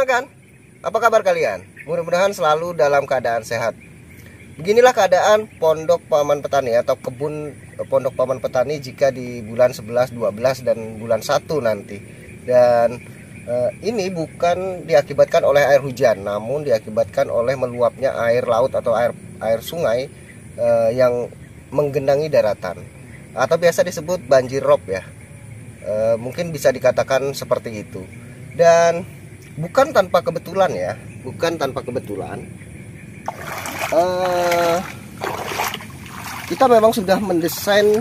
Perkenalkan, apa kabar kalian? Mudah-mudahan selalu dalam keadaan sehat. Beginilah keadaan pondok paman petani atau kebun pondok paman petani jika di bulan 11, 12 dan bulan 1 nanti. Dan ini bukan diakibatkan oleh air hujan, namun diakibatkan oleh meluapnya air laut atau air sungai yang menggenangi daratan, atau biasa disebut banjir rob ya. Mungkin bisa dikatakan seperti itu. Dan bukan tanpa kebetulan ya, bukan tanpa kebetulan. Kita memang sudah mendesain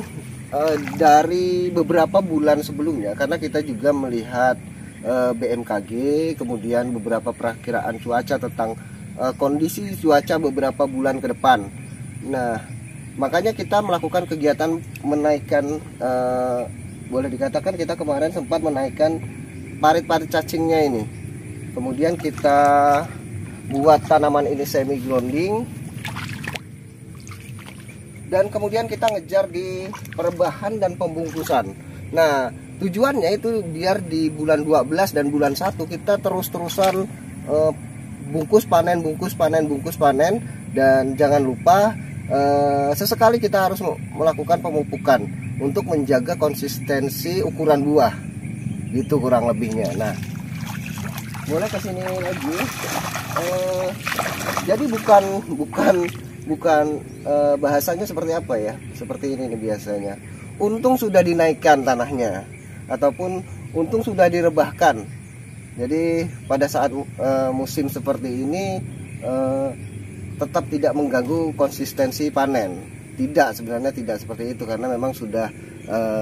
dari beberapa bulan sebelumnya, karena kita juga melihat BMKG, kemudian beberapa perakiraan cuaca tentang kondisi cuaca beberapa bulan ke depan. Nah, makanya kita melakukan kegiatan menaikkan, boleh dikatakan kita kemarin sempat menaikkan parit-parit cacingnya ini. Kemudian kita buat tanaman ini semi grounding. Dan kemudian kita ngejar di perebahan dan pembungkusan. Nah, tujuannya itu biar di bulan 12 dan bulan 1 kita terus-terusan bungkus panen. Dan jangan lupa sesekali kita harus melakukan pemupukan untuk menjaga konsistensi ukuran buah. Gitu kurang lebihnya. Nah, boleh kesini lagi. Jadi bukan bahasanya seperti apa ya, seperti ini nih biasanya. Untung sudah dinaikkan tanahnya, ataupun untung sudah direbahkan. Jadi pada saat musim seperti ini tetap tidak mengganggu konsistensi panen. Tidak, sebenarnya tidak seperti itu, karena memang sudah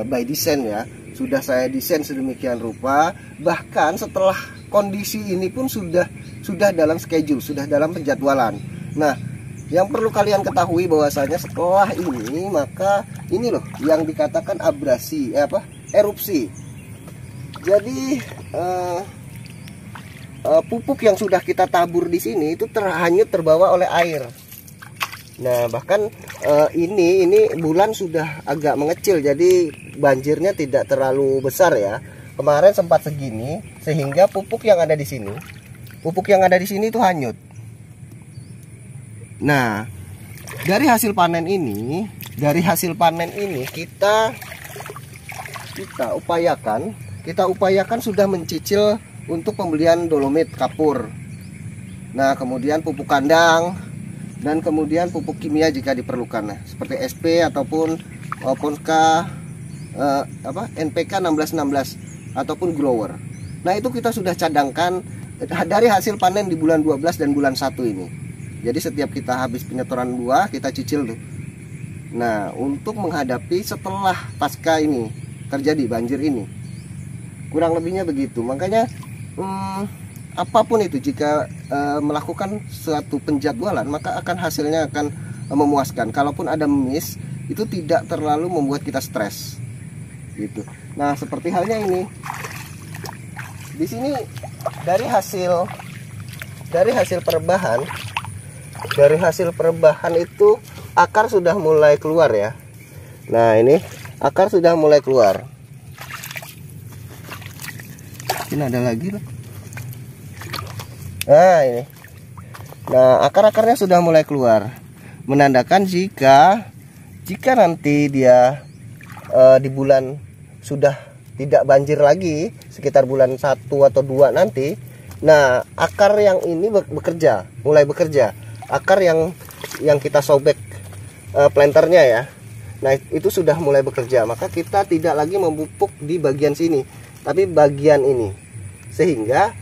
by design ya, sudah saya desain sedemikian rupa. Bahkan setelah kondisi ini pun sudah dalam schedule, sudah dalam penjadwalan. Nah, yang perlu kalian ketahui bahwasanya setelah ini, maka ini loh yang dikatakan abrasi, erupsi. Jadi pupuk yang sudah kita tabur di sini itu terhanyut, terbawa oleh air. Nah, bahkan ini bulan sudah agak mengecil, jadi banjirnya tidak terlalu besar ya. Kemarin sempat segini, sehingga pupuk yang ada di sini itu hanyut. Nah, dari hasil panen ini kita upayakan sudah mencicil untuk pembelian dolomit kapur. Nah, kemudian pupuk kandang, dan kemudian pupuk kimia jika diperlukan, nah, seperti SP ataupun Ponska NPK 1616 ataupun grower. Nah, itu kita sudah cadangkan dari hasil panen di bulan 12 dan bulan 1 ini. Jadi setiap kita habis penyetoran buah, kita cicil tuh. Nah, untuk menghadapi setelah pasca ini terjadi banjir ini, kurang lebihnya begitu. Makanya apapun itu, jika melakukan suatu penjadwalan, maka hasilnya akan memuaskan. Kalaupun ada miss, itu tidak terlalu membuat kita stres gitu. Nah, seperti halnya ini. Di sini dari hasil perebahan itu akar sudah mulai keluar ya. Nah, ini akar sudah mulai keluar. Ini ada lagi loh. Nah, ini. Nah, akar-akarnya sudah mulai keluar, menandakan jika nanti dia di bulan sudah tidak banjir lagi, sekitar bulan 1 atau 2 nanti. Nah, akar yang ini mulai bekerja. Akar yang kita sobek planternya ya. Nah, itu sudah mulai bekerja. Maka kita tidak lagi memupuk di bagian sini, tapi bagian ini. Sehingga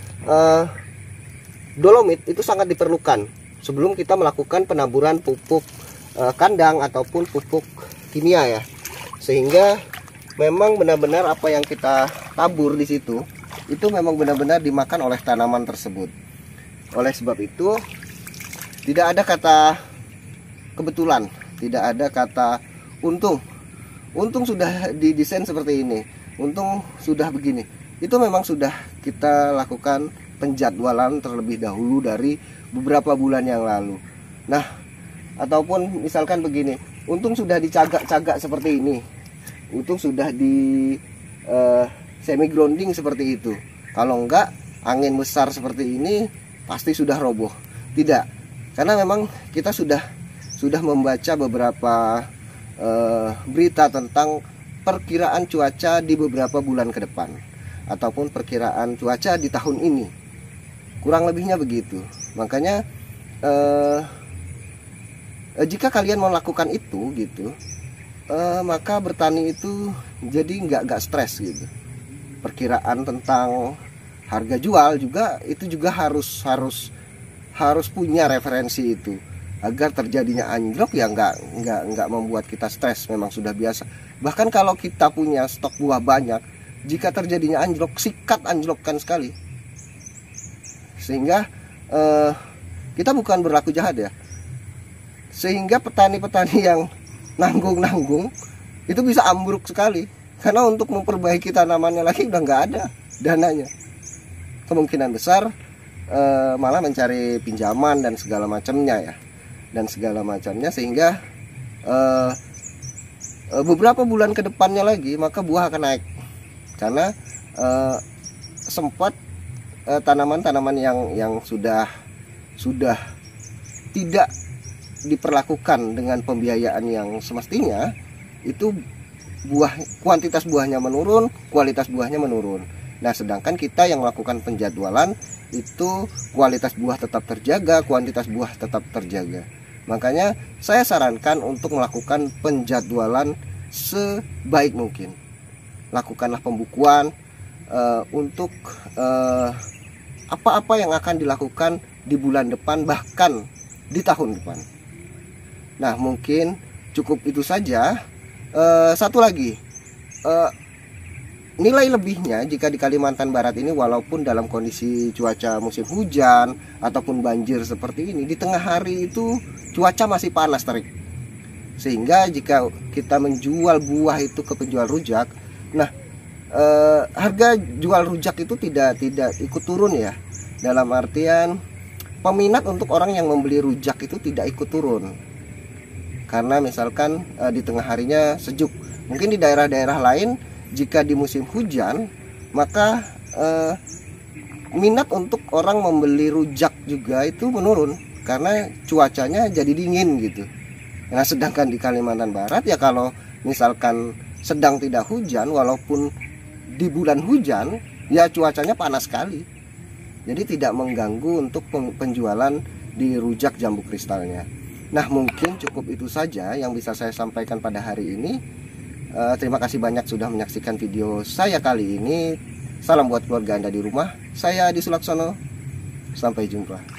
dolomit itu sangat diperlukan sebelum kita melakukan penaburan pupuk kandang ataupun pupuk kimia ya. Sehingga memang benar-benar apa yang kita tabur di situ itu memang benar-benar dimakan oleh tanaman tersebut. Oleh sebab itu, tidak ada kata kebetulan, tidak ada kata untung. Untung sudah didesain seperti ini, untung sudah begini. Itu memang sudah kita lakukan penjadwalan terlebih dahulu dari beberapa bulan yang lalu. Nah, ataupun misalkan begini, untung sudah dicagak-cagak seperti ini, untung sudah di semi grounding seperti itu. Kalau enggak, angin besar seperti ini pasti sudah roboh. Tidak, karena memang kita sudah membaca beberapa berita tentang perkiraan cuaca di beberapa bulan ke depan, ataupun perkiraan cuaca di tahun ini. Kurang lebihnya begitu. Makanya jika kalian mau lakukan itu gitu, maka bertani itu jadi nggak stres gitu. Perkiraan tentang harga jual juga itu juga harus punya referensi itu, agar terjadinya anjlok ya nggak membuat kita stres. Memang sudah biasa. Bahkan kalau kita punya stok buah banyak, jika terjadinya anjlok, sikat anjlokkan sekali. Sehingga kita bukan berlaku jahat ya. Sehingga petani-petani yang nanggung itu bisa ambruk sekali, karena untuk memperbaiki tanamannya lagi udah nggak ada dananya. Kemungkinan besar malah mencari pinjaman dan segala macamnya ya, sehingga beberapa bulan ke depannya lagi maka buah akan naik, karena sempat tanaman-tanaman yang sudah tidak diperlakukan dengan pembiayaan yang semestinya, itu kuantitas buahnya menurun, kualitas buahnya menurun. Nah, sedangkan kita yang melakukan penjadwalan itu kualitas buah tetap terjaga, kuantitas buah tetap terjaga. Makanya saya sarankan untuk melakukan penjadwalan sebaik mungkin. Lakukanlah pembukuan untuk apa-apa yang akan dilakukan di bulan depan, bahkan di tahun depan. Nah, mungkin cukup itu saja. Satu lagi, nilai lebihnya jika di Kalimantan Barat ini, walaupun dalam kondisi cuaca musim hujan ataupun banjir seperti ini, di tengah hari itu cuaca masih panas terik. Sehingga jika kita menjual buah itu ke penjual rujak, nah harga jual rujak itu tidak ikut turun ya. Dalam artian peminat untuk orang yang membeli rujak itu tidak ikut turun, karena misalkan di tengah harinya sejuk. Mungkin di daerah-daerah lain jika di musim hujan, maka minat untuk orang membeli rujak juga itu menurun, karena cuacanya jadi dingin gitu. Nah, sedangkan di Kalimantan Barat ya, kalau misalkan sedang tidak hujan, walaupun di bulan hujan ya cuacanya panas sekali, jadi tidak mengganggu untuk penjualan di rujak jambu kristalnya. Nah, mungkin cukup itu saja yang bisa saya sampaikan pada hari ini. Terima kasih banyak sudah menyaksikan video saya kali ini. Salam buat keluarga Anda di rumah. Saya Adi Sulaksono. Sampai jumpa.